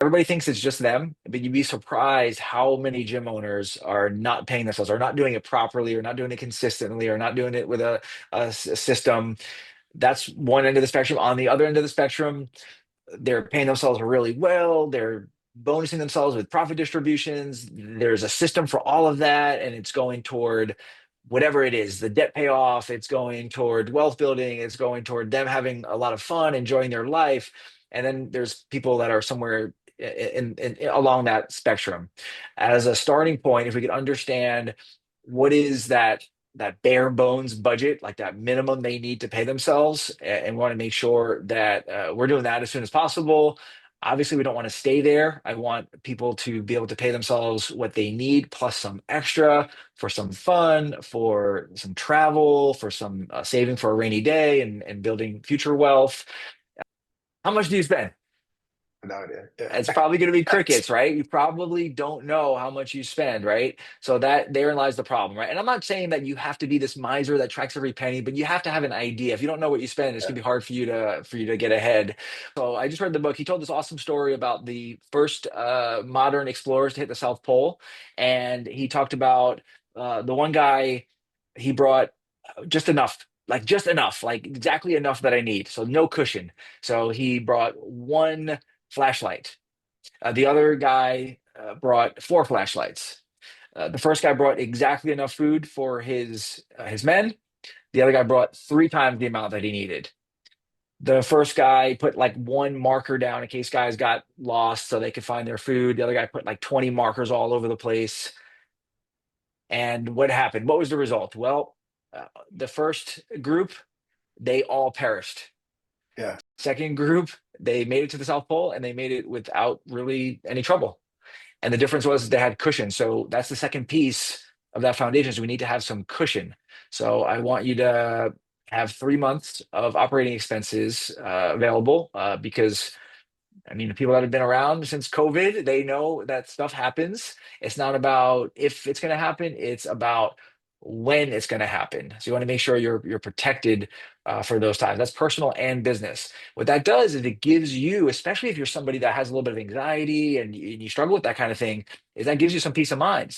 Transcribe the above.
Everybody thinks it's just them, but you'd be surprised how many gym owners are not paying themselves, or not doing it properly, or not doing it consistently, or not doing it with a system. That's one end of the spectrum. On the other end of the spectrum, they're paying themselves really well. They're bonusing themselves with profit distributions. There's a system for all of that, and it's going toward whatever it is, the debt payoff, it's going toward wealth building, it's going toward them having a lot of fun, enjoying their life. And then there's people that are somewhere along that spectrum. As a starting point, if we could understand what is that bare bones budget, like that minimum they need to pay themselves, and want to make sure that we're doing that as soon as possible. Obviously, we don't want to stay there. I want people to be able to pay themselves what they need, plus some extra for some fun, for some travel, for some saving for a rainy day, and building future wealth. How much do you spend? No idea. Yeah. It's probably going to be crickets, right? You probably don't know how much you spend, right? So that therein lies the problem, right? And I'm not saying that you have to be this miser that tracks every penny, but you have to have an idea. If you don't know what you spend, it's Yeah. going to be hard for you to get ahead. So I just read the book. He told this awesome story about the first modern explorers to hit the South Pole, and he talked about the one guy. He brought just enough. Like just enough, like exactly enough that I need. So no cushion. So he brought one flashlight. The other guy brought four flashlights. The first guy brought exactly enough food for his men. The other guy brought three times the amount that he needed. The first guy put like one marker down in case guys got lost so they could find their food. The other guy put like 20 markers all over the place. And what happened? What was the result? Well, the first group, they all perished. Yeah. Second group, they made it to the South Pole and they made it without really any trouble. And the difference was they had cushion. So that's the second piece of that foundation is we need to have some cushion. So I want you to have 3 months of operating expenses available because I mean, the people that have been around since COVID, they know that stuff happens. It's not about if it's going to happen, it's about when it's going to happen. So you want to make sure you're protected for those times. That's personal and business. What that does is it gives you, especially if you're somebody that has a little bit of anxiety and you struggle with that kind of thing, is that gives you some peace of mind.